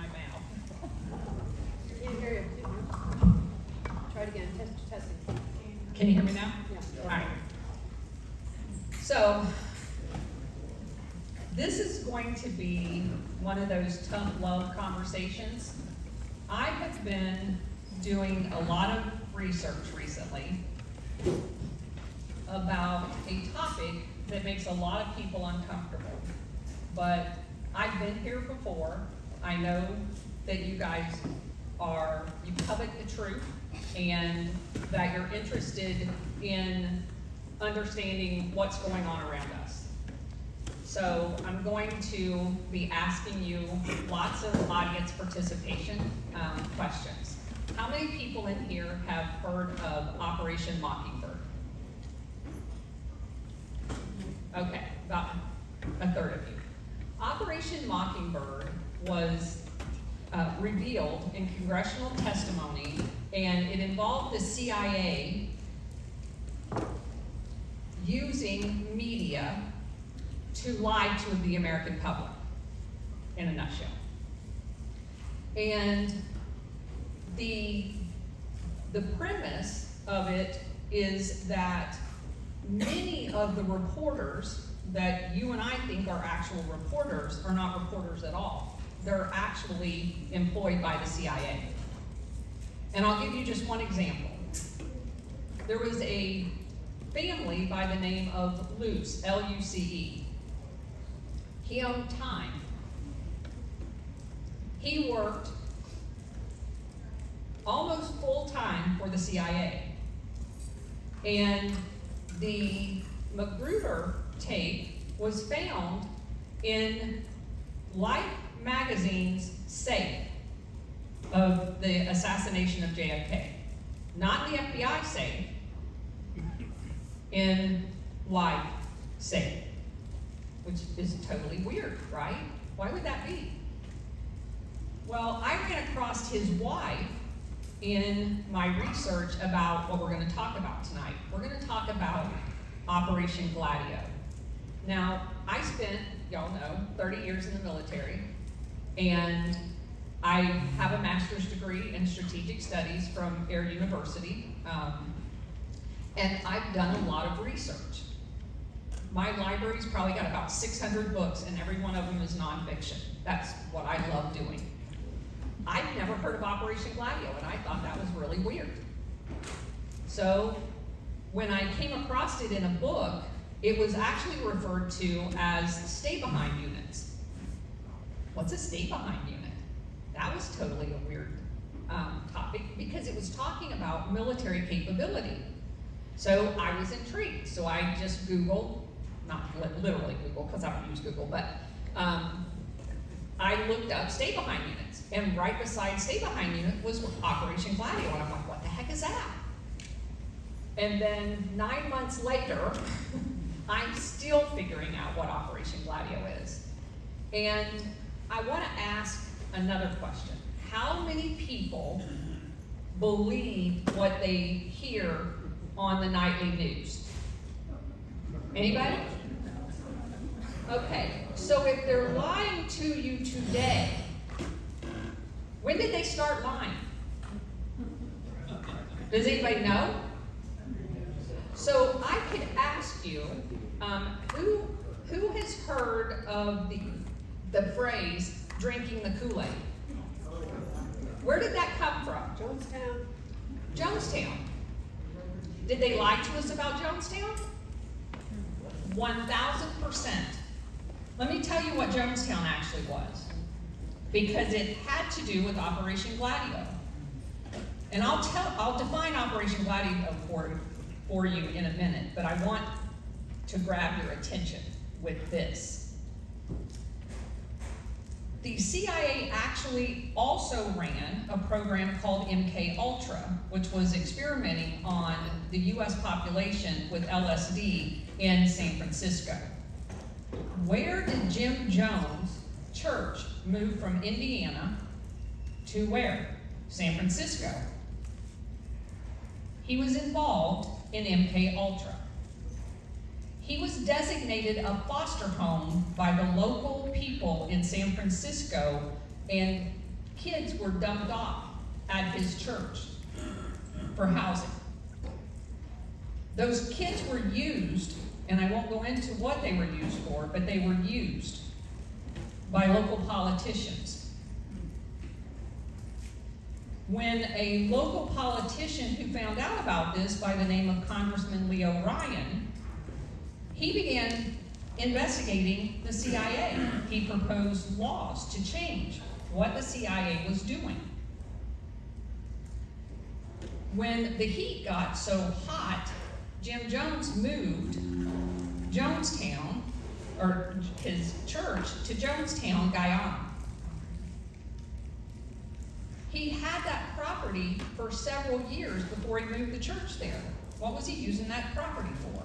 my mouth. Can't hear you. Try it again. Testing. Can you hear me now? Yeah. All right. So, this is going to be one of those tough love conversations. I have been doing a lot of research recently about a topic that makes a lot of people uncomfortable. But I've been here before. I know that you guys you covet the truth and that you're interested in understanding what's going on around us. So I'm going to be asking you lots of audience participation questions. How many people in here have heard of Operation Mockingbird? Okay, about a third of you. Operation Mockingbird was revealed in congressional testimony, and it involved the CIA using media to lie to the American public, in a nutshell. And the premise of it is that many of the reporters that you and I think are actual reporters are not reporters at all. They're actually employed by the CIA. And I'll give you just one example. There was a family by the name of Luce, L-U-C-E. He owned Time. He worked almost full time for the CIA. And the Magruder tape was found in Life magazine's safe of the assassination of JFK. Not in the FBI safe, in Life safe, which is totally weird, right? Why would that be? Well, I ran across his wife in my research about what we're going to talk about tonight. We're going to talk about Operation Gladio. Now, I spent, y'all know, 30 years in the military, and I have a master's degree in strategic studies from Air University, and I've done a lot of research. My library's probably got about 600 books, and every one of them is nonfiction. That's what I love doing. I've never heard of Operation Gladio, and I thought that was really weird. So when I came across it in a book, it was actually referred to as stay-behind units. What's a stay-behind unit? That was totally a weird topic because it was talking about military capability. So I was intrigued. So I just Googled, not literally Google because I don't use Google, but I looked up stay-behind units. And right beside stay-behind unit was Operation Gladio. And I'm like, what the heck is that? And then 9 months later, I'm still figuring out what Operation Gladio is. And I want to ask another question. How many people believe what they hear on the nightly news? Anybody? Okay, so if they're lying to you today, when did they start lying? Does anybody know? So I could ask you, who has heard of the phrase drinking the Kool-Aid? Where did that come from? Jonestown. Jonestown. Did they lie to us about Jonestown? 1000%. Let me tell you what Jonestown actually was, because it had to do with Operation Gladio. And I'll define Operation Gladio for you in a minute, but I want to grab your attention with this. The CIA actually also ran a program called MK Ultra, which was experimenting on the US population with LSD in San Francisco. Where did Jim Jones' church move from Indiana to where? San Francisco. He was involved in MK Ultra. He was designated a foster home by the local people in San Francisco, and kids were dumped off at his church for housing. Those kids were used, and I won't go into what they were used for, but they were used by local politicians. When a local politician who found out about this by the name of Congressman Leo Ryan, he began investigating the CIA. He proposed laws to change what the CIA was doing. When the heat got so hot, Jim Jones moved Jonestown, or his church, to Jonestown, Guyana. He had that property for several years before he moved the church there. What was he using that property for?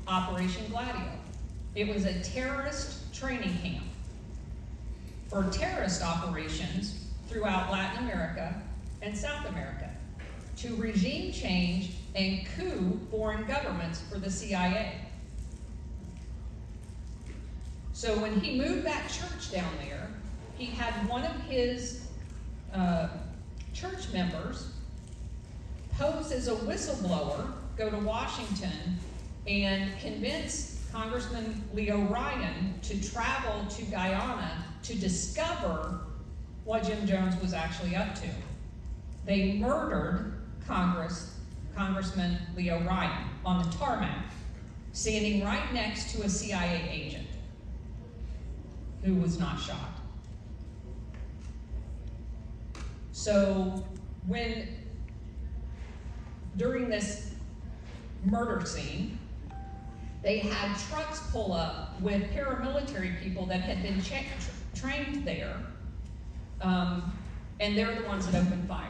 Operation Gladio. It was a terrorist training camp for terrorist operations throughout Latin America and South America to regime change and coup foreign governments for the CIA. So when he moved that church down there, he had one of his church members pose as a whistleblower, go to Washington, and convince Congressman Leo Ryan to travel to Guyana to discover what Jim Jones was actually up to. They murdered Congressman Leo Ryan on the tarmac, standing right next to a CIA agent who was not shot. So during this murder scene, they had trucks pull up with paramilitary people that had been trained there, and they're the ones that opened fire.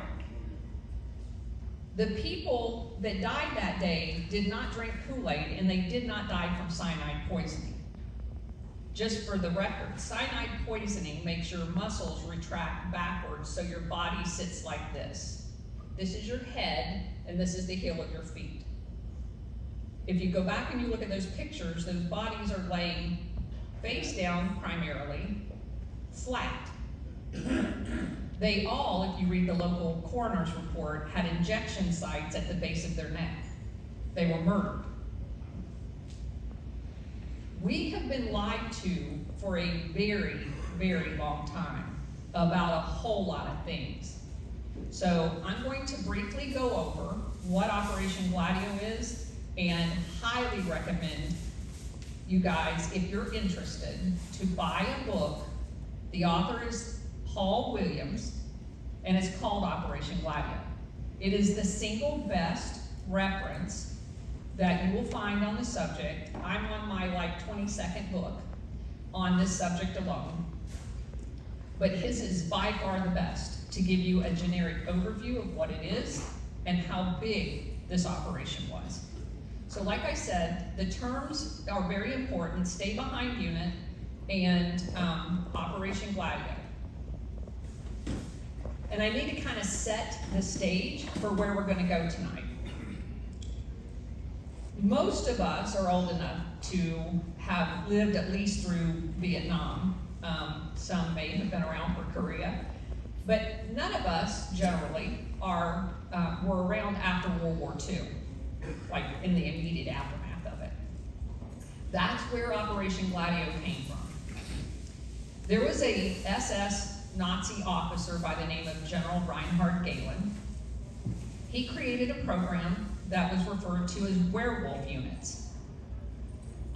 The people that died that day did not drink Kool-Aid, and they did not die from cyanide poisoning. Just for the record, cyanide poisoning makes your muscles retract backwards so your body sits like this. This is your head, and this is the heel of your feet. If you go back and you look at those pictures, those bodies are laying face down primarily, flat. They all, if you read the local coroner's report, had injection sites at the base of their neck. They were murdered. We have been lied to for a very, very long time about a whole lot of things. So I'm going to briefly go over what Operation Gladio is and highly recommend you guys, if you're interested, to buy a book. The author is Paul Williams, and it's called Operation Gladio. It is the single best reference that you will find on the subject. I'm on my 22nd book on this subject alone, but his is by far the best to give you a generic overview of what it is and how big this operation was. So like I said, the terms are very important: Stay Behind Unit and Operation Gladio. And I need to kind of set the stage for where we're going to go tonight. Most of us are old enough to have lived at least through Vietnam. Some may have been around for Korea, but none of us generally were around after World War II, like in the immediate aftermath of it. That's where Operation Gladio came from. There was a SS Nazi officer by the name of General Reinhard Gehlen. He created a program that was referred to as werewolf units.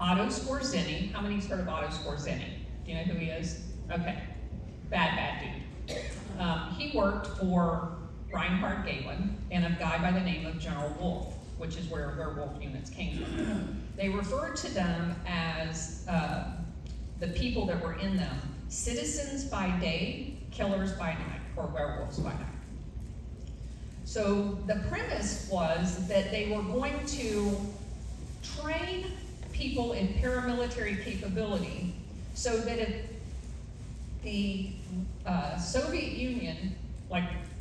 Otto Skorzeny, how many's heard of Otto Skorzeny? Do you know who he is? Okay, bad dude. He worked for Reinhard Gehlen and a guy by the name of General Wolf, which is where werewolf units came from. They referred to them as the people that were in them, citizens by day, killers by night, or werewolves by night. So the premise was that they were going to train people in paramilitary capability so that if the Soviet Union,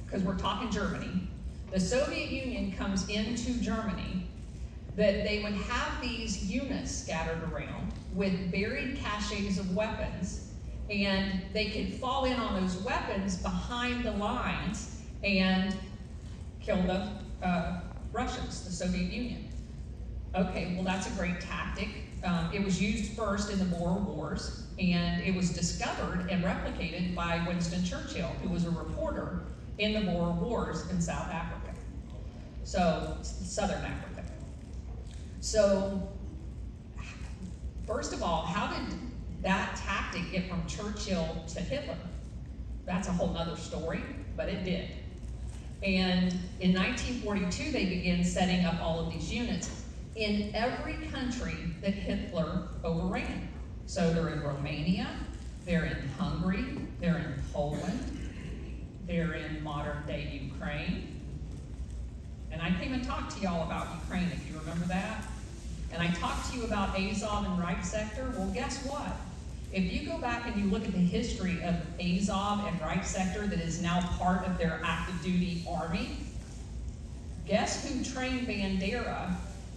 because we're talking Germany, the Soviet Union comes into Germany, that they would have these units scattered around with buried caches of weapons, and they could fall in on those weapons behind the lines and kill the Russians, the Soviet Union. Okay, well that's a great tactic. It was used first in the Boer Wars, and it was discovered and replicated by Winston Churchill, who was a reporter in the Boer Wars in South Africa. So, Southern Africa. So, first of all, how did that tactic get from Churchill to Hitler? That's a whole nother story, but it did. And in 1942, they began setting up all of these units in every country that Hitler overran. So they're in Romania, they're in Hungary, they're in Poland, they're in modern day Ukraine. And I came and talked to y'all about Ukraine, if you remember that. And I talked to you about Azov and Reich Sector. Well, guess what? If you go back and you look at the history of Azov and Reich Sector that is now part of their active duty army, guess who trained Bandera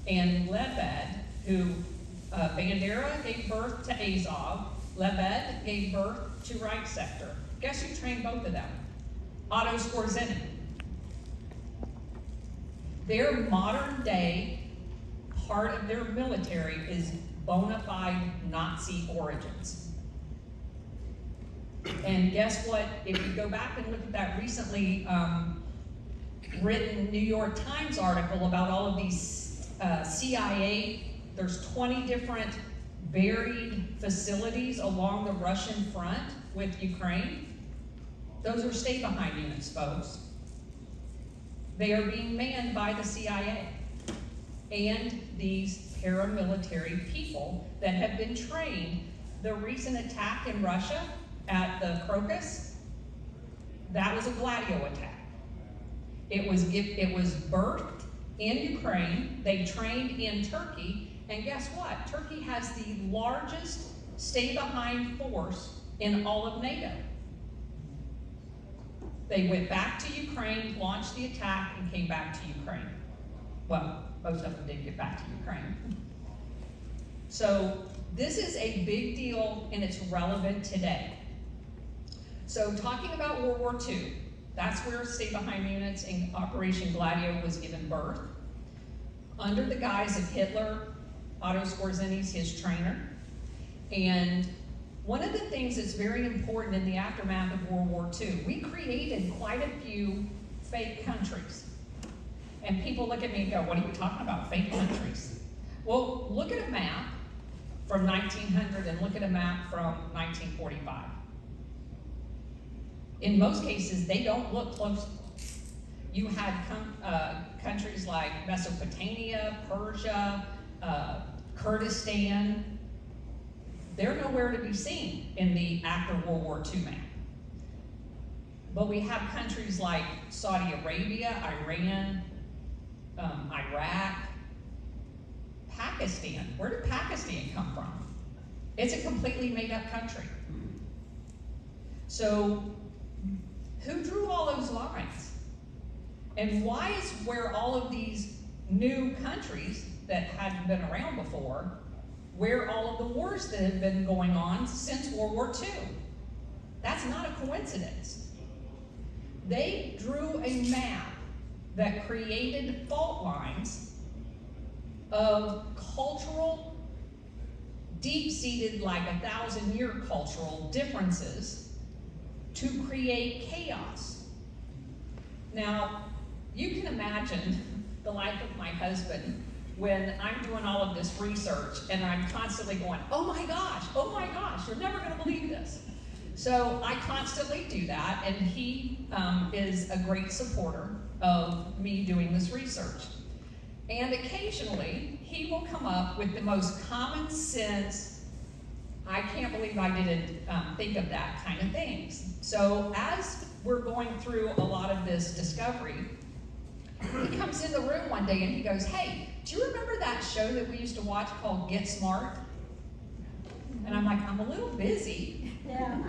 and Lebed, who Bandera gave birth to Azov, Lebed gave birth to Reich Sector. Guess who trained both of them? Otto Skorzeny. Their modern day part of their military is bona fide Nazi origins. And guess what? If you go back and look at that recently written New York Times article about all of these CIA, there's 20 different buried facilities along the Russian front with Ukraine. Those are stay-behind units, folks. They are being manned by the CIA and these paramilitary people that have been trained. The recent attack in Russia at the Crocus, that was a Gladio attack. It was birthed in Ukraine. They trained in Turkey, and guess what? Turkey has the largest stay-behind force in all of NATO. They went back to Ukraine, launched the attack, and came back to Ukraine. Well, most of them did get back to Ukraine. So this is a big deal, and it's relevant today. So talking about World War II, that's where stay-behind units and Operation Gladio was given birth. Under the guise of Hitler, Otto Skorzeny's his trainer. And one of the things that's very important in the aftermath of World War II, we created quite a few fake countries. And people look at me and go, what are you talking about, fake countries? Well, look at a map from 1900 and look at a map from 1945. In most cases, they don't look close. You had countries like Mesopotamia, Persia, Kurdistan. They're nowhere to be seen in the after World War II map. But we have countries like Saudi Arabia, Iran, Iraq, Pakistan. Where did Pakistan come from? It's a completely made up country. So who drew all those lines? And why is where all of these new countries that hadn't been around before, where all of the wars that have been going on since World War II? That's not a coincidence. They drew a map that created fault lines of cultural, deep-seated, like 1,000-year cultural differences to create chaos. Now, you can imagine the life of my husband when I'm doing all of this research and I'm constantly going, oh my gosh, you're never gonna believe this. So I constantly do that, and he is a great supporter of me doing this research. And occasionally, he will come up with the most common sense, I can't believe I didn't think of that kind of things. So as we're going through a lot of this discovery, he comes in the room one day and he goes, hey, do you remember that show that we used to watch called Get Smart? And I'm like, I'm a little busy. Yeah.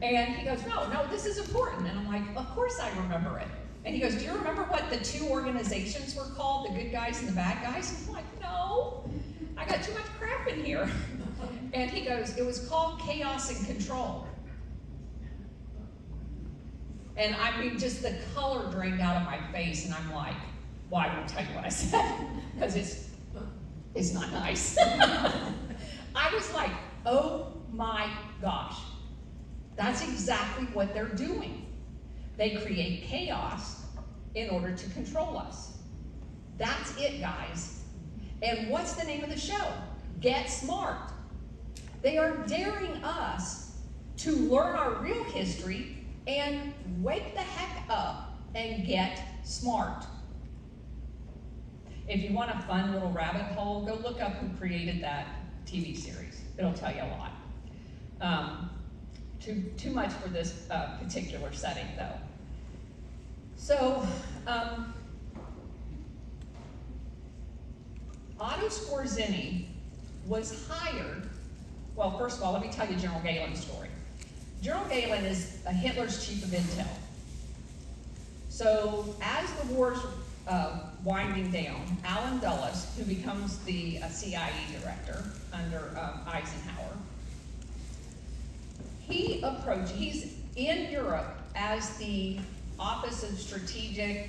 And he goes, no, this is important. And I'm like, of course I remember it. And he goes, do you remember what the two organizations were called, the good guys and the bad guys? And I'm like, no, I got too much crap in here. And he goes, it was called Chaos and Control. And I mean, just the color drained out of my face, and I'm like, well, I won't tell you what I said, because it's not nice. I was like, oh my gosh, that's exactly what they're doing. They create chaos in order to control us. That's it, guys. And what's the name of the show? Get Smart. They are daring us to learn our real history and wake the heck up and get smart. If you want a fun little rabbit hole, go look up who created that TV series. It'll tell you a lot. Too much for this particular setting, though. So, Otto Skorzeny was hired. Well, first of all, let me tell you General Galen's story. General Galen is Hitler's chief of intel. So, as the war's winding down, Alan Dulles, who becomes the CIA director under Eisenhower, he's in Europe as the Office of Strategic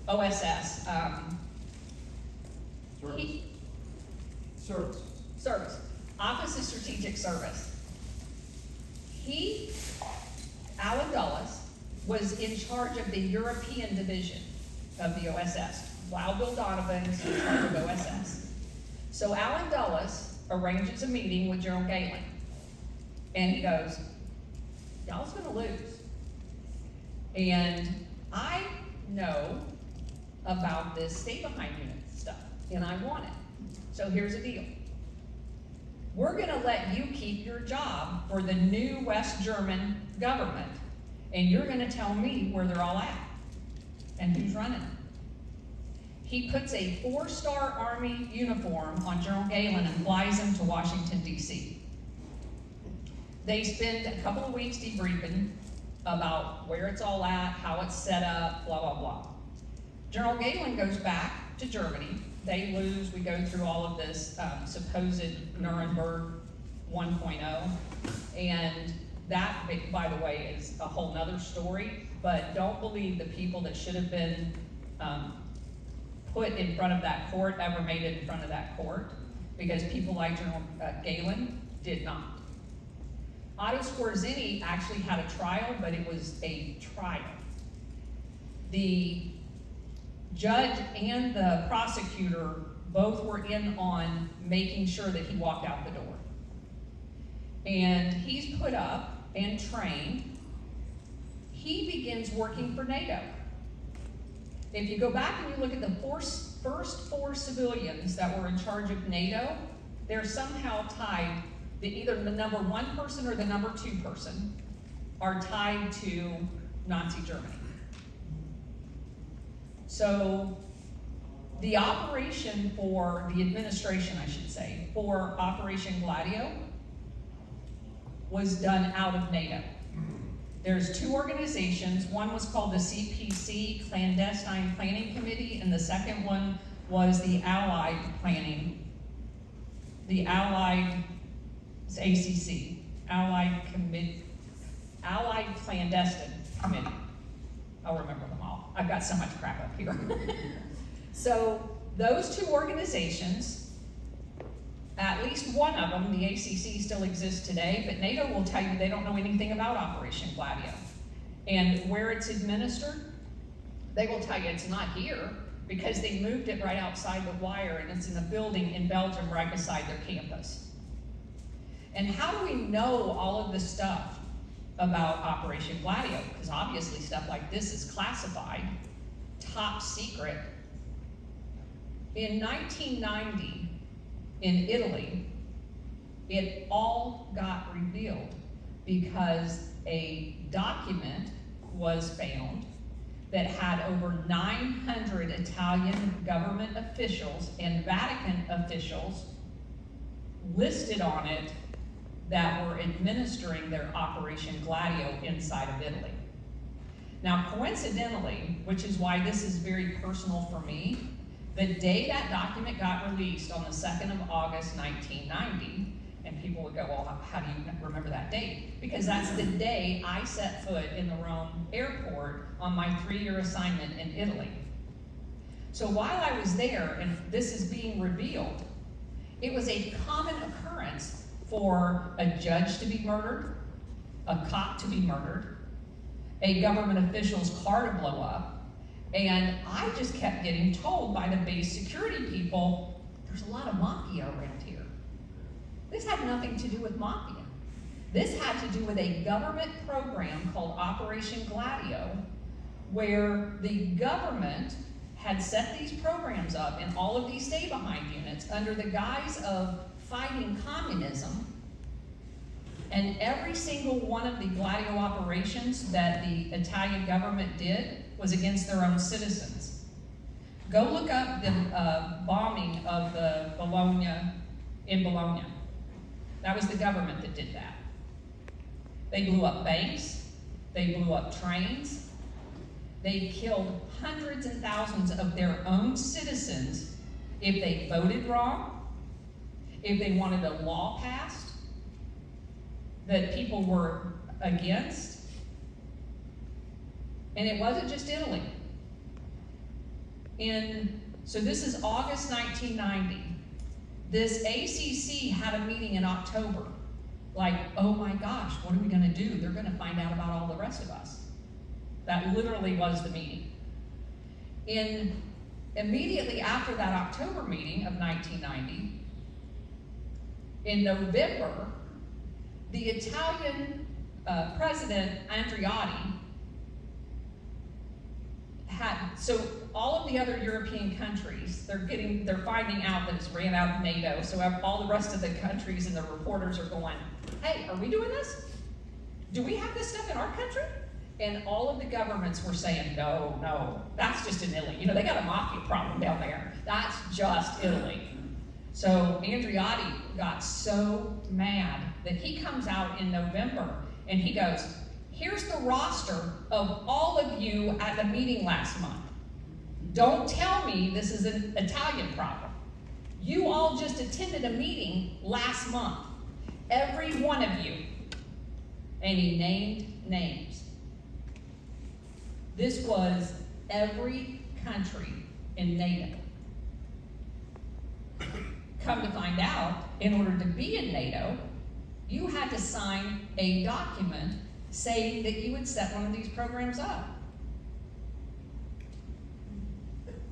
OSS. Service. Office of Strategic Service. Alan Dulles, was in charge of the European division of the OSS, while Bill Donovan's in charge of OSS. So Alan Dulles arranges a meeting with General Galen, and he goes, y'all's gonna lose. And I know about this stay-behind unit stuff, and I want it. So here's the deal. We're gonna let you keep your job for the new West German government, and you're gonna tell me where they're all at and who's running it. He puts a 4-star Army uniform on General Galen and flies him to Washington, D.C. They spend a couple of weeks debriefing about where it's all at, how it's set up, blah, blah, blah. General Galen goes back to Germany. They lose. We go through all of this supposed Nuremberg 1.0. And that, by the way, is a whole nother story. But don't believe the people that should have been put in front of that court ever made it in front of that court, because people like General Galen did not. Otto Skorzeny actually had a trial, but it was a trial. The judge and the prosecutor both were in on making sure that he walked out the door. And he's put up and trained. He begins working for NATO. If you go back and you look at the first 4 civilians that were in charge of NATO, they're somehow tied, either the number 1 person or the number 2 person are tied to Nazi Germany. So the operation for the administration, I should say, for Operation Gladio was done out of NATO. There's 2 organizations. One was called the CPC, Clandestine Planning Committee, and the second one was the Allied Planning, the Allied ACC, Allied Clandestine Committee. I'll remember them all. I've got so much crap up here. So those 2 organizations, at least one of them, the ACC, still exists today, but NATO will tell you they don't know anything about Operation Gladio. And where it's administered, they will tell you it's not here, because they moved it right outside the wire, and it's in a building in Belgium right beside their campus. And how do we know all of this stuff about Operation Gladio? Because obviously stuff like this is classified, top secret. In 1990, in Italy, it all got revealed because a document was found that had over 900 Italian government officials and Vatican officials listed on it that were administering their Operation Gladio inside of Italy. Now, coincidentally, which is why this is very personal for me, the day that document got released on the 2nd of August, 1990, And people would go, well, how do you remember that date? Because that's the day I set foot in the Rome airport on my 3-year assignment in Italy. So while I was there, and this is being revealed, it was a common occurrence for a judge to be murdered, a cop to be murdered, a government official's car to blow up, and I just kept getting told by the base security people, there's a lot of mafia around here. This had nothing to do with mafia. This had to do with a government program called Operation Gladio, where the government had set these programs up in all of these stay-behind units under the guise of fighting communism. And every single one of the Gladio operations that the Italian government did was against their own citizens. Go look up the bombing of the in Bologna. That was the government that did that. They blew up banks, they blew up trains, they killed hundreds and thousands of their own citizens if they voted wrong, if they wanted a law passed that people were against. And it wasn't just Italy. So this is August 1990. This ACC had a meeting in October. Like, oh my gosh, what are we gonna do? They're gonna find out about all the rest of us. That literally was the meeting. Immediately after that October meeting of 1990, in November, the Italian president, Andreotti, so all of the other European countries, they're finding out that it's ran out of NATO, so all the rest of the countries and the reporters are going, hey, are we doing this? Do we have this stuff in our country? And all of the governments were saying, no, that's just in Italy. You know, they got a mafia problem down there. That's just Italy. So Andreotti got so mad that he comes out in November and he goes, here's the roster of all of you at the meeting last month. Don't tell me this is an Italian problem. You all just attended a meeting last month. Every one of you. And he named names. This was every country in NATO. Come to find out, in order to be in NATO, you had to sign a document saying that you would set one of these programs up.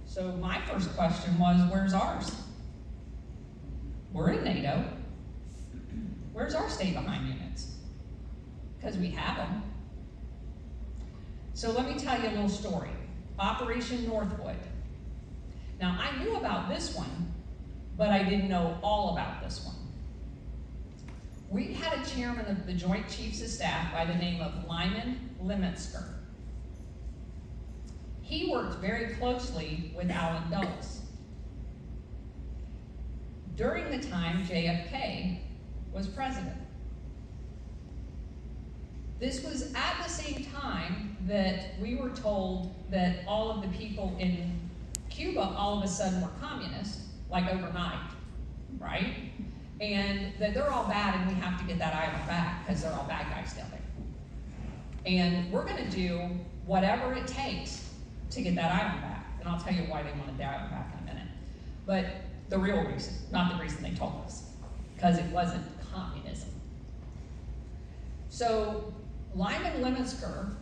So my first question was, where's ours? We're in NATO. Where's our stay-behind units? Because we have them. So let me tell you a little story. Operation Northwood. Now, I knew about this one, but I didn't know all about this one. We had a chairman of the Joint Chiefs of Staff by the name of Lyman Leminsker. He worked very closely with Allen Dulles. During the time JFK was president. This was at the same time that we were told that all of the people in Cuba all of a sudden were communist, like overnight, right? And that they're all bad and we have to get that island back because they're all bad guys down there. And we're gonna do whatever it takes to get that island back. And I'll tell you why they wanted the island back in a minute. But the real reason, not the reason they told us, because it wasn't communism. So Lyman Leminsker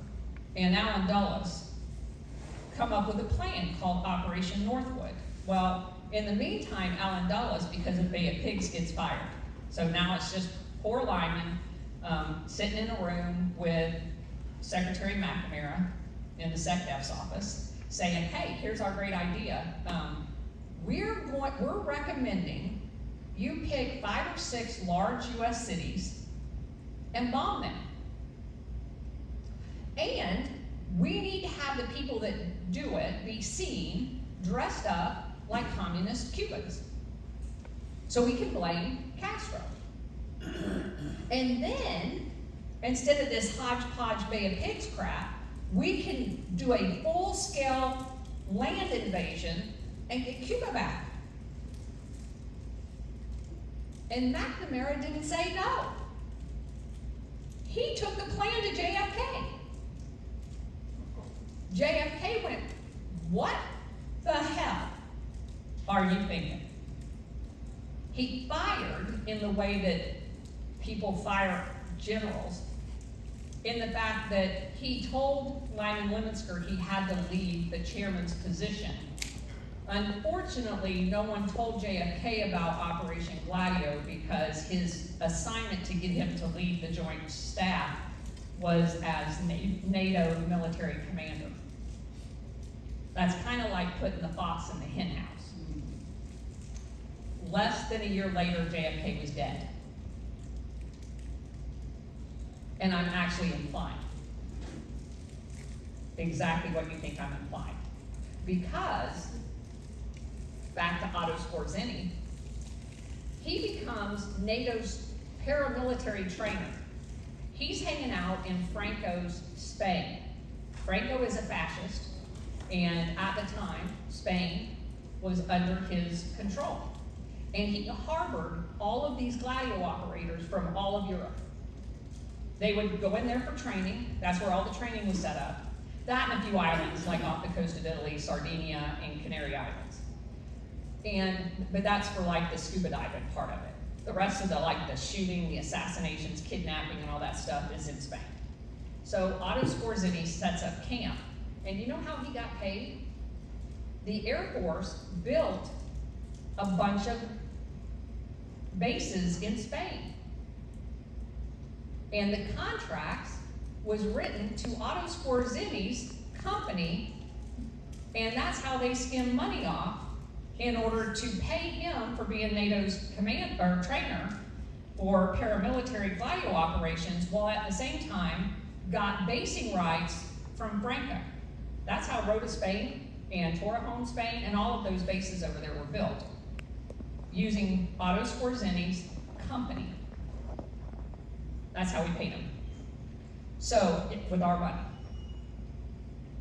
and Allen Dulles come up with a plan called Operation Northwood. Well, in the meantime, Allen Dulles, because of Bay of Pigs, gets fired. So now it's just poor Lyman sitting in a room with Secretary McNamara in the SecDef's office saying, hey, here's our great idea. We're recommending you pick 5 or 6 large US cities and bomb them. And we need to have the people that do it be seen dressed up like communist Cubans. So we can blame Castro. And then, instead of this hodgepodge Bay of Pigs crap, we can do a full-scale land invasion and get Cuba back. And McNamara didn't say no. He took the plan to JFK. JFK went, what the hell are you thinking? He fired in the way that people fire generals, in the fact that he told Lyman Lemonsker he had to leave the chairman's position. Unfortunately, no one told JFK about Operation Gladio because his assignment to get him to lead the Joint Staff was as NATO military commander. That's kind of like putting the fox in the hen house. Less than a year later, JFK was dead. And I'm actually implying exactly what you think I'm implying. Because, back to Otto Skorzeny, he becomes NATO's paramilitary trainer. He's hanging out in Franco's Spain. Franco is a fascist, and at the time, Spain was under his control. And he harbored all of these Gladio operators from all of Europe. They would go in there for training. That's where all the training was set up. That and a few islands, like off the coast of Italy, Sardinia, and Canary Islands. But that's for like the scuba diving part of it. The rest of the shooting, the assassinations, kidnapping, and all that stuff is in Spain. So Otto Skorzeny sets up camp. And you know how he got paid? The Air Force built a bunch of bases in Spain. And the contracts was written to Otto Skorzeny's company, and that's how they skim money off in order to pay him for being NATO's trainer for paramilitary Gladio operations, while at the same time got basing rights from Franco. That's how Rota, Spain, and Torrejon, Spain, and all of those bases over there were built, using Otto Skorzeny's company. That's how we paid him. So, with our money.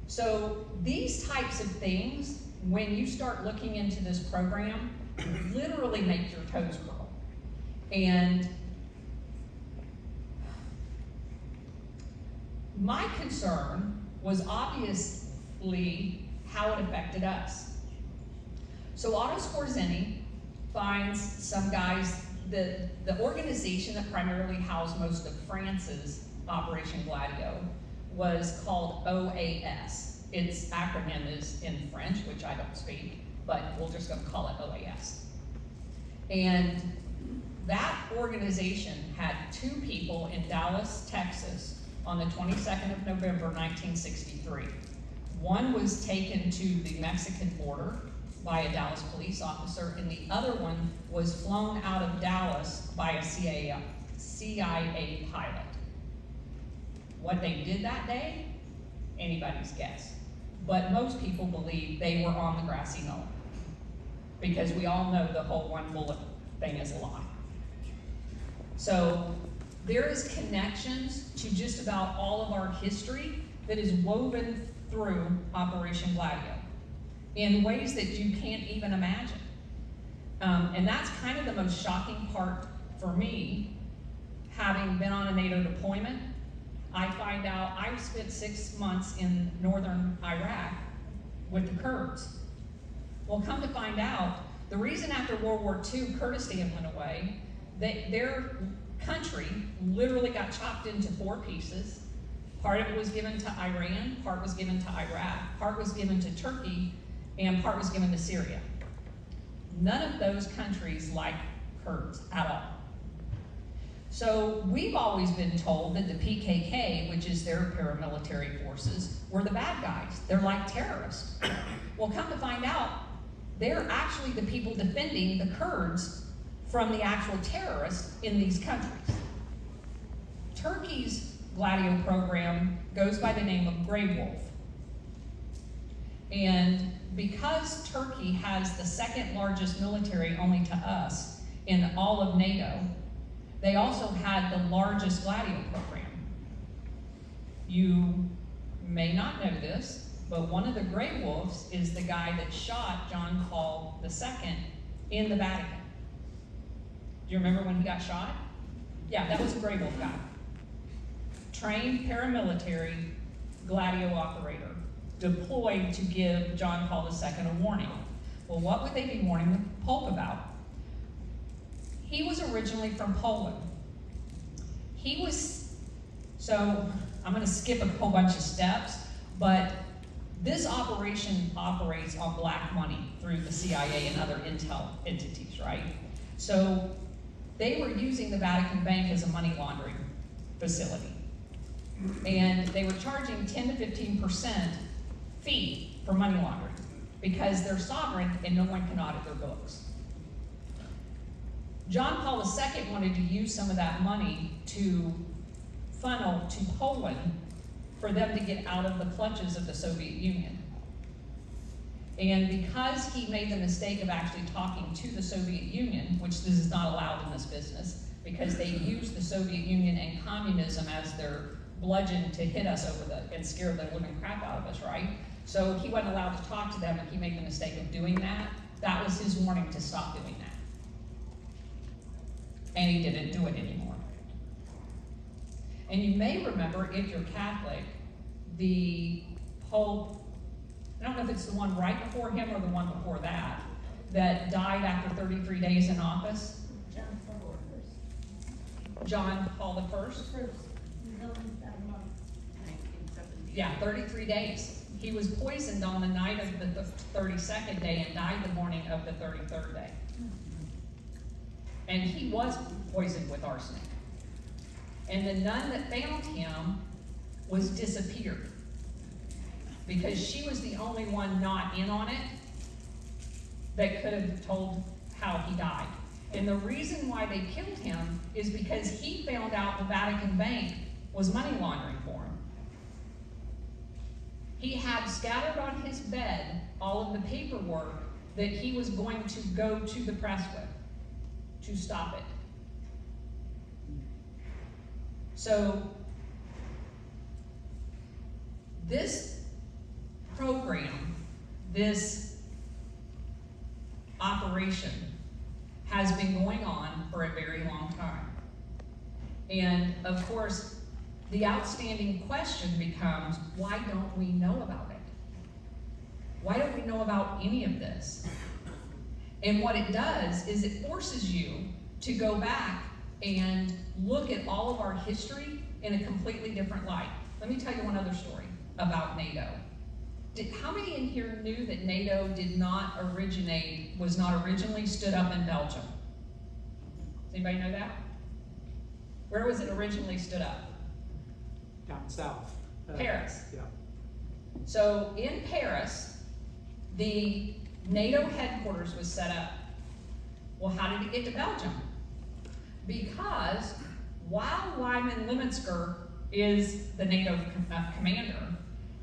So, these types of things, when you start looking into this program, literally make your toes curl. And my concern was obviously how it affected us. So Otto Skorzeny finds some guys, the organization that primarily housed most of France's Operation Gladio was called OAS. Its acronym is in French, which I don't speak, but we're just going to call it OAS. And that organization had 2 people in Dallas, Texas on the 22nd of November, 1963. One was taken to the Mexican border by a Dallas police officer, and the other one was flown out of Dallas by a CIA pilot. What they did that day, anybody's guess. But most people believe they were on the grassy knoll, because we all know the whole one bullet thing is a lie. So there is connections to just about all of our history that is woven through Operation Gladio in ways that you can't even imagine. And that's kind of the most shocking part for me, having been on a NATO deployment. I find out I spent 6 months in northern Iraq with the Kurds. Well, come to find out, the reason after World War II Kurdistan went away, their country literally got chopped into 4 pieces. Part of it was given to Iran, part was given to Iraq, part was given to Turkey, and part was given to Syria. None of those countries like Kurds at all. So we've always been told that the PKK, which is their paramilitary forces, were the bad guys. They're like terrorists. Well, come to find out, they're actually the people defending the Kurds from the actual terrorists in these countries. Turkey's Gladio program goes by the name of Grey Wolf. And because Turkey has the second largest military only to us in all of NATO, they also had the largest Gladio program. You may not know this, but one of the Grey Wolves is the guy that shot John Paul II in the Vatican. Do you remember when he got shot? Yeah, that was a Grey Wolf guy. Trained paramilitary Gladio operator, deployed to give John Paul II a warning. Well, what would they be warning the Pope about? He was originally from Poland. So I'm gonna skip a whole bunch of steps, but this operation operates on black money through the CIA and other intel entities, right? So they were using the Vatican Bank as a money laundering facility. And they were charging 10 to 15% fee for money laundering because they're sovereign and no one can audit their books. John Paul II wanted to use some of that money to funnel to Poland for them to get out of the clutches of the Soviet Union. And because he made the mistake of actually talking to the Soviet Union, which this is not allowed in this business, because they used the Soviet Union and communism as their bludgeon to hit us and scare the living crap out of us, right? So he wasn't allowed to talk to them, and he made the mistake of doing that. That was his warning to stop doing that. And he didn't do it anymore. And you may remember, if you're Catholic, the Pope, I don't know if it's the one right before him or the one before that died after 33 days in office. John Paul I. Yeah, 33 days. He was poisoned on the night of the 32nd day and died the morning of the 33rd day. And he was poisoned with arsenic. And the nun that found him was disappeared because she was the only one not in on it that could have told how he died. And the reason why they killed him is because he found out the Vatican Bank was money laundering for him. He had scattered on his bed all of the paperwork that he was going to go to the press with to stop it. So this program, this operation has been going on for a very long time. And of course, the outstanding question becomes, why don't we know about it? Why don't we know about any of this? And what it does is it forces you to go back and look at all of our history in a completely different light. Let me tell you one other story about NATO. How many in here knew that NATO was not originally stood up in Belgium? Does anybody know that? Where was it originally stood up? Down south. Paris. Yeah. So in Paris, the NATO headquarters was set up. Well, how did it get to Belgium? Because while Wyman Leminsker is the NATO commander,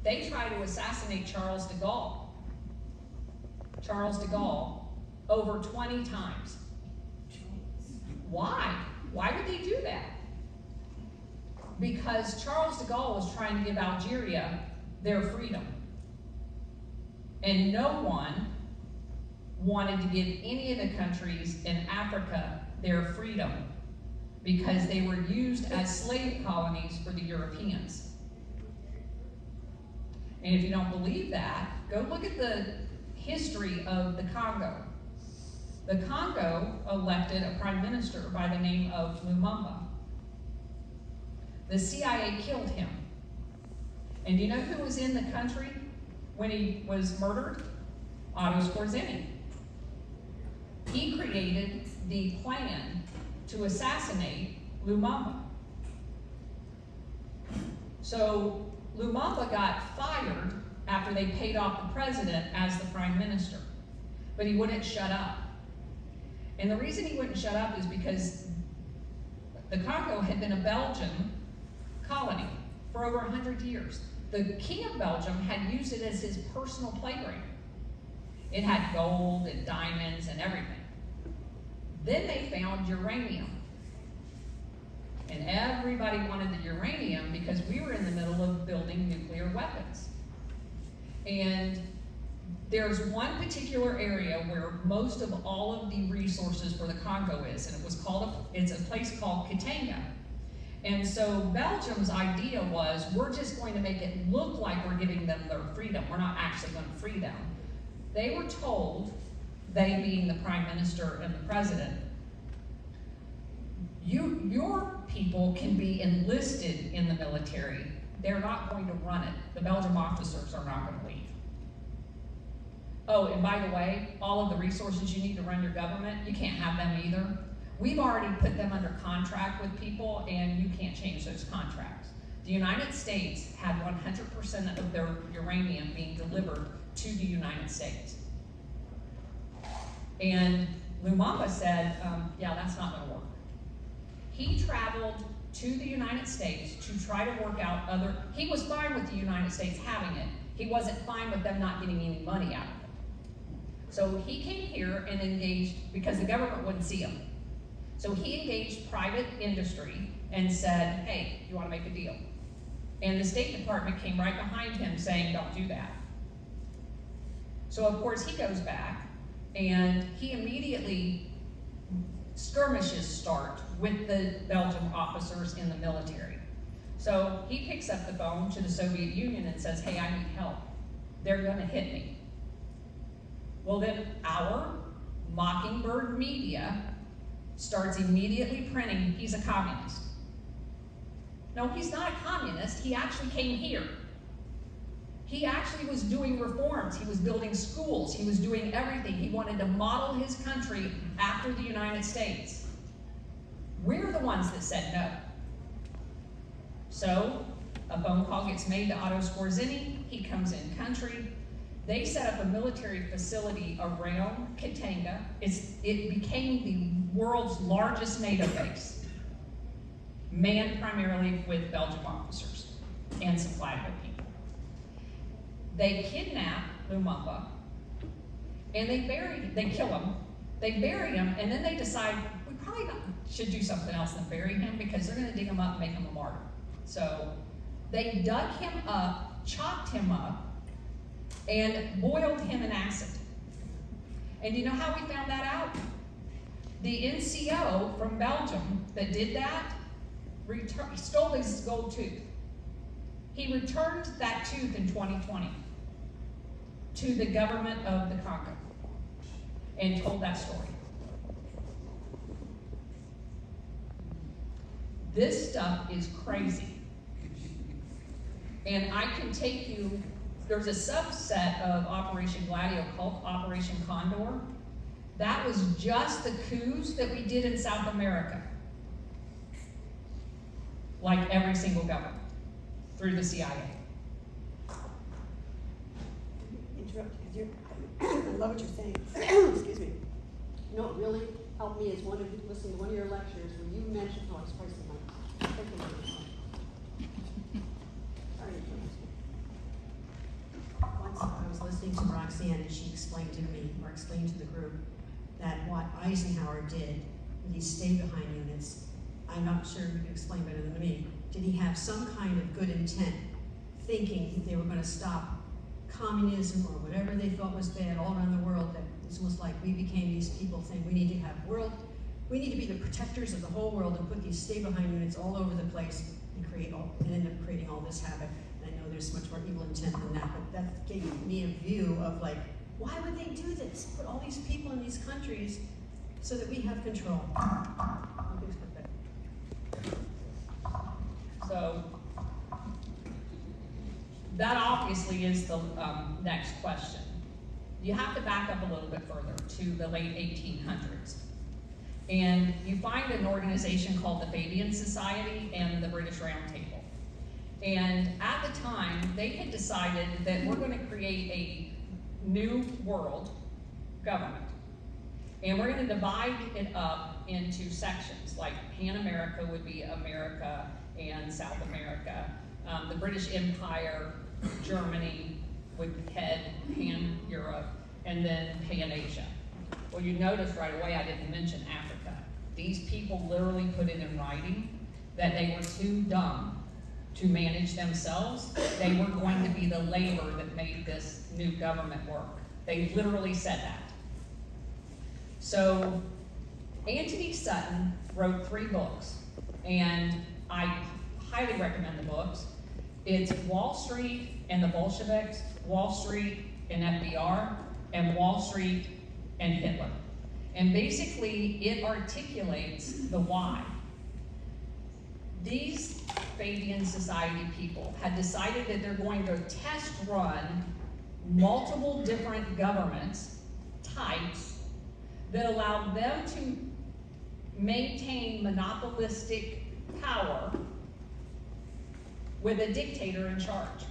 they try to assassinate Charles de Gaulle. Charles de Gaulle over 20 times. Why? Why would they do that? Because Charles de Gaulle was trying to give Algeria their freedom. And no one wanted to give any of the countries in Africa their freedom because they were used as slave colonies for the Europeans. And if you don't believe that, go look at the history of the Congo. The Congo elected a prime minister by the name of Lumumba. The CIA killed him. And do you know who was in the country when he was murdered? Otto Skorzeny. He created the plan to assassinate Lumumba. So Lumumba got fired after they paid off the president as the prime minister, but he wouldn't shut up. And the reason he wouldn't shut up is because the Congo had been a Belgian colony for over 100 years. The king of Belgium had used it as his personal playground. It had gold and diamonds and everything. Then they found uranium. And everybody wanted the uranium because we were in the middle of building nuclear weapons. And there's one particular area where most of all of the resources for the Congo is, and it's a place called Katanga. And so Belgium's idea was, we're just going to make it look like we're giving them their freedom. We're not actually going to free them. They were told, they being the prime minister and the president, your people can be enlisted in the military. They're not going to run it. The Belgian officers are not going to leave. Oh, and by the way, all of the resources you need to run your government, you can't have them either. We've already put them under contract with people, and you can't change those contracts. The United States had 100% of their uranium being delivered to the United States. And Lumumba said, yeah, that's not going to work. He traveled to the United States to try to work out he was fine with the United States having it. He wasn't fine with them not getting any money out of it. So he came here and engaged, because the government wouldn't see him. So he engaged private industry and said, hey, you want to make a deal? And the State Department came right behind him saying, don't do that. So of course he goes back, and he immediately, skirmishes start with the Belgian officers in the military. So he picks up the phone to the Soviet Union and says, hey, I need help. They're going to hit me. Well, then our Mockingbird media starts immediately printing, he's a communist. No, he's not a communist. He actually came here. He actually was doing reforms. He was building schools. He was doing everything. He wanted to model his country after the United States. We're the ones that said no. So a phone call gets made to Otto Skorzeny. He comes in country. They set up a military facility around Katanga. It became the world's largest NATO base, manned primarily with Belgian officers and supplied with people. They kidnap Lumumba, and they kill him, they bury him, and then they decide, we probably should do something else than bury him, because they're gonna dig him up and make him a martyr. So they dug him up, chopped him up, and boiled him in acid. And you know how we found that out? The NCO from Belgium that did that stole his gold tooth. He returned that tooth in 2020 to the government of the Congo and told that story. This stuff is crazy. And I can take you, there's a subset of Operation Gladio called Operation Condor. That was just the coups that we did in South America. Like every single government, through the CIA. Interrupt you, I love what you're saying. Excuse me. You know what really helped me is listening to one of your lectures when you mentioned, oh, it's pricing Once I was listening to Roxanne, and she explained to me, or explained to the group, that what Eisenhower did with these stay-behind units, I'm not sure you can explain better than me. Did he have some kind of good intent, thinking they were going to stop communism or whatever they thought was bad all around the world? That it's almost like we became these people saying we need to be the protectors of the whole world and put these stay-behind units all over the place and end up creating all this havoc. And I know there's much more evil intent than that, but that gave me a view of like, why would they do this? Put all these people in these countries so that we have control. So that obviously is the next question. You have to back up a little bit further to the late 1800s. And you find an organization called the Fabian Society and the British Round Table. And at the time, they had decided that we're going to create a new world government. And we're going to divide it up into sections, like Pan America would be America and South America. The British Empire, Germany would head Pan Europe, and then Pan Asia. Well, you notice right away I didn't mention Africa. These people literally put it in writing that they were too dumb to manage themselves. They were going to be the labor that made this new government work. They literally said that. So Anthony Sutton wrote 3 books, and I highly recommend the books. It's Wall Street and the Bolsheviks, Wall Street and FDR, and Wall Street and Hitler. And basically, it articulates the why. These Fabian Society people had decided that they're going to test run multiple different governments, types, that allowed them to maintain monopolistic power with a dictator in charge.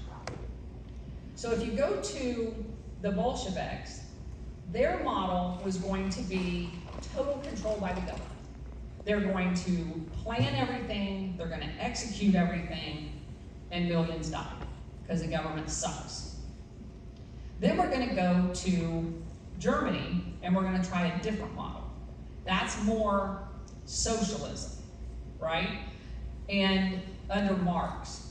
So if you go to the Bolsheviks, their model was going to be total control by the government. They're going to plan everything, they're going to execute everything, and millions die because the government sucks. Then we're going to go to Germany, and we're going to try a different model. That's more socialism, right? And under Marx.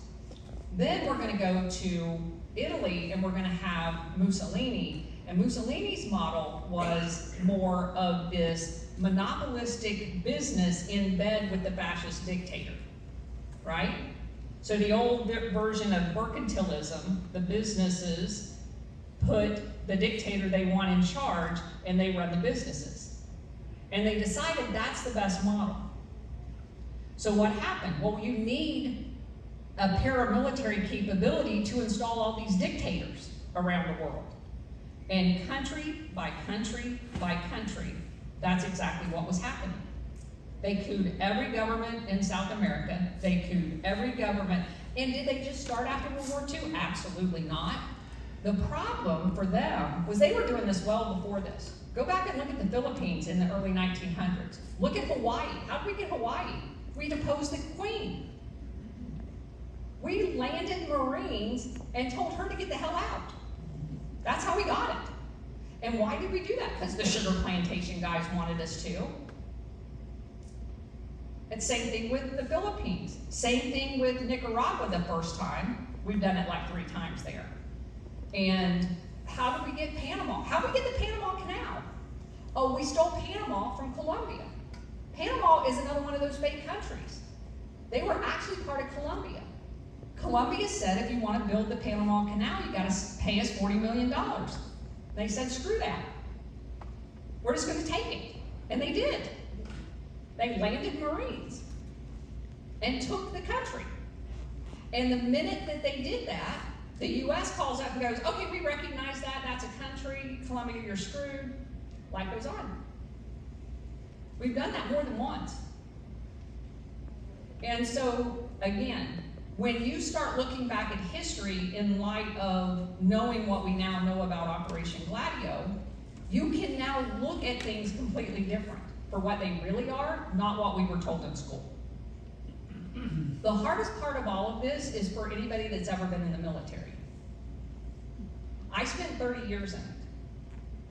Then we're going to go to Italy, and we're going to have Mussolini. And Mussolini's model was more of this monopolistic business in bed with the fascist dictator, right? So the old version of mercantilism, the businesses put the dictator they want in charge, and they run the businesses. And they decided that's the best model. So what happened? Well, you need a paramilitary capability to install all these dictators around the world. And country by country by country, that's exactly what was happening. They couped every government in South America. They couped every government. And did they just start after World War II? Absolutely not. The problem for them was they were doing this well before this. Go back and look at the Philippines in the early 1900s. Look at Hawaii. How did we get Hawaii? We deposed the Queen. We landed Marines and told her to get the hell out. That's how we got it. And why did we do that? Because the sugar plantation guys wanted us to. And same thing with the Philippines. Same thing with Nicaragua the first time. We've done it like 3 times there. And how did we get Panama? How did we get the Panama Canal? Oh, we stole Panama from Colombia. Panama is another one of those fake countries. They were actually part of Colombia. Colombia said, if you want to build the Panama Canal, you got to pay us $40 million. They said, screw that. We're just going to take it. And they did. They landed Marines and took the country. And the minute that they did that, the U.S. calls up and goes, okay, we recognize that. That's a country. Colombia, you're screwed. Life goes on. We've done that more than once. And so, again, when you start looking back at history in light of knowing what we now know about Operation Gladio, you can now look at things completely different for what they really are, not what we were told in school. The hardest part of all of this is for anybody that's ever been in the military. I spent 30 years in it.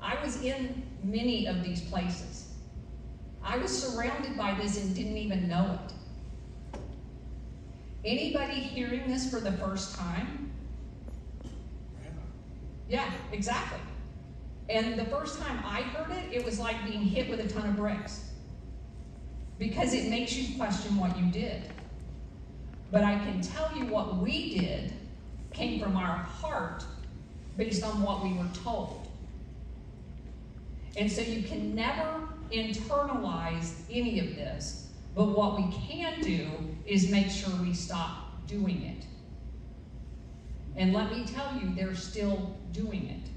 I was in many of these places. I was surrounded by this and didn't even know it. Anybody hearing this for the first time? Yeah, exactly. And the first time I heard it, it was like being hit with a ton of bricks. Because it makes you question what you did. But I can tell you what we did came from our heart based on what we were told. And so you can never internalize any of this. But what we can do is make sure we stop doing it. And let me tell you, they're still doing it.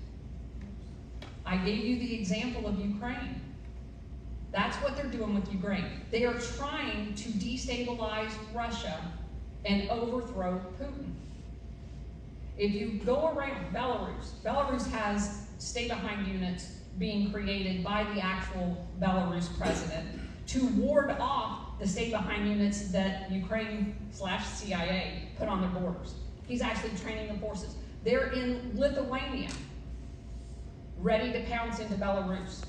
I gave you the example of Ukraine. That's what they're doing with Ukraine. They are trying to destabilize Russia and overthrow Putin. If you go around Belarus has stay-behind units being created by the actual Belarus president to ward off the stay-behind units that Ukraine/CIA put on their borders. He's actually training the forces. They're in Lithuania, ready to pounce into Belarus.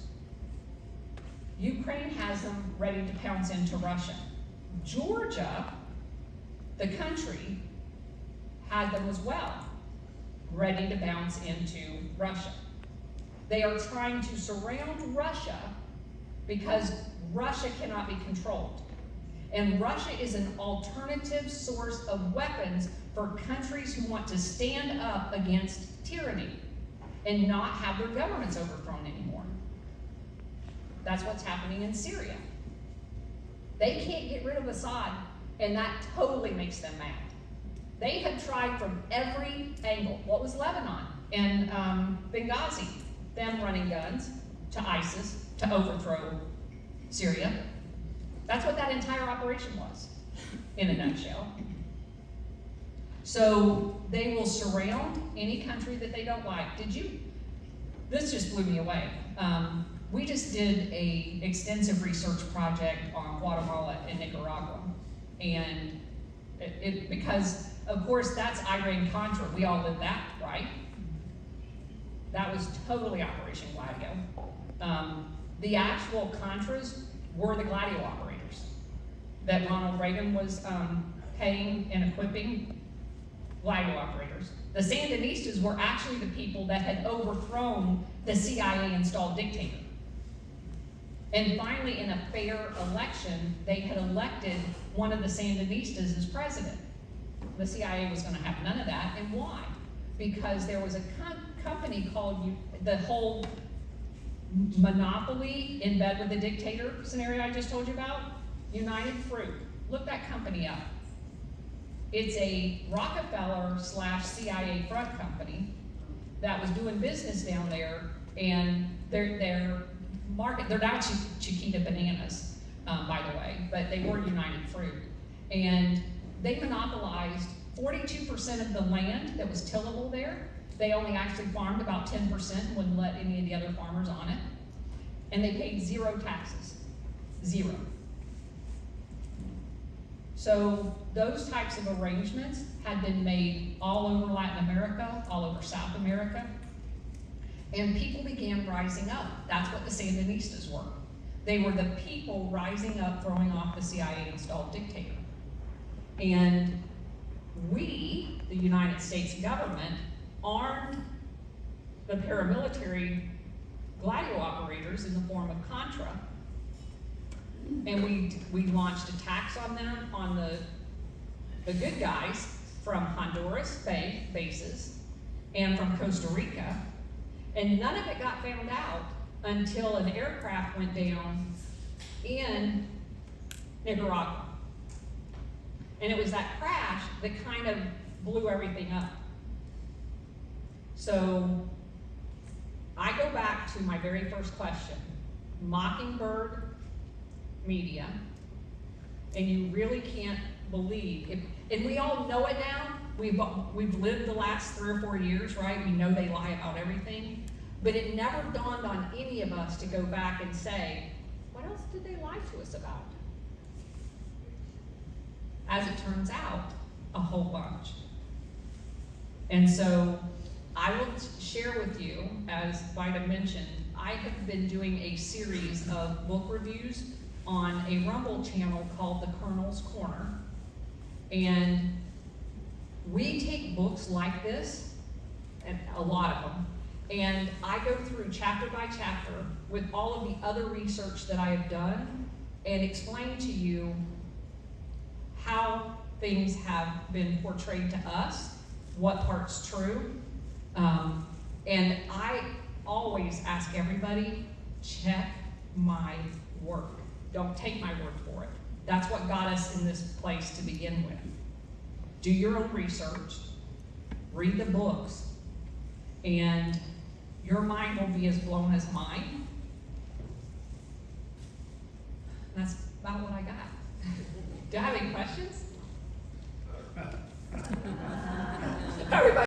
Ukraine has them ready to pounce into Russia. Georgia, the country, had them as well, ready to bounce into Russia. They are trying to surround Russia because Russia cannot be controlled. And Russia is an alternative source of weapons for countries who want to stand up against tyranny and not have their governments overthrown anymore. That's what's happening in Syria. They can't get rid of Assad, and that totally makes them mad. They had tried from every angle. What was Lebanon and Benghazi? Them running guns to ISIS to overthrow Syria. That's what that entire operation was, in a nutshell. So they will surround any country that they don't like. This just blew me away. We just did an extensive research project on Guatemala and Nicaragua. And because, of course, that's Iran-Contra. We all lived that, right? That was totally Operation Gladio. The actual Contras were the Gladio operators that Ronald Reagan was paying and equipping Gladio operators. The Sandinistas were actually the people that had overthrown the CIA-installed dictator. And finally, in a fair election, they had elected one of the Sandinistas as president. The CIA was going to have none of that, and why? Because there was a company called, the whole monopoly in bed with the dictator scenario I just told you about, United Fruit. Look that company up. It's a Rockefeller/CIA front company that was doing business down there, and their market, they're now Chiquita Bananas, by the way, but they were United Fruit. And they monopolized 42% of the land that was tillable there. They only actually farmed about 10%, wouldn't let any of the other farmers on it. And they paid 0 taxes, 0. So those types of arrangements had been made all over Latin America, all over South America. And people began rising up. That's what the Sandinistas were. They were the people rising up, throwing off the CIA-installed dictator. And we, the United States government, armed the paramilitary Gladio operators in the form of Contra. And we launched attacks on them, on the good guys from Honduras bases and from Costa Rica. And none of it got found out until an aircraft went down in Nicaragua. And it was that crash that kind of blew everything up. So I go back to my very first question. Mockingbird media, and you really can't believe, and we all know it now. We've lived the last 3 or 4 years, right? We know they lie about everything, but it never dawned on any of us to go back and say, what else did they lie to us about? As it turns out, a whole bunch. And so I will share with you, as Vida mentioned, I have been doing a series of book reviews on a Rumble channel called The Colonel's Corner. And we take books like this, and a lot of them, and I go through chapter by chapter with all of the other research that I have done and explain to you how things have been portrayed to us, what part's true. And I always ask everybody, check my work. Don't take my word for it. That's what got us in this place to begin with. Do your own research, read the books, and your mind will be as blown as mine. That's about what I got. Do I have any questions? Everybody.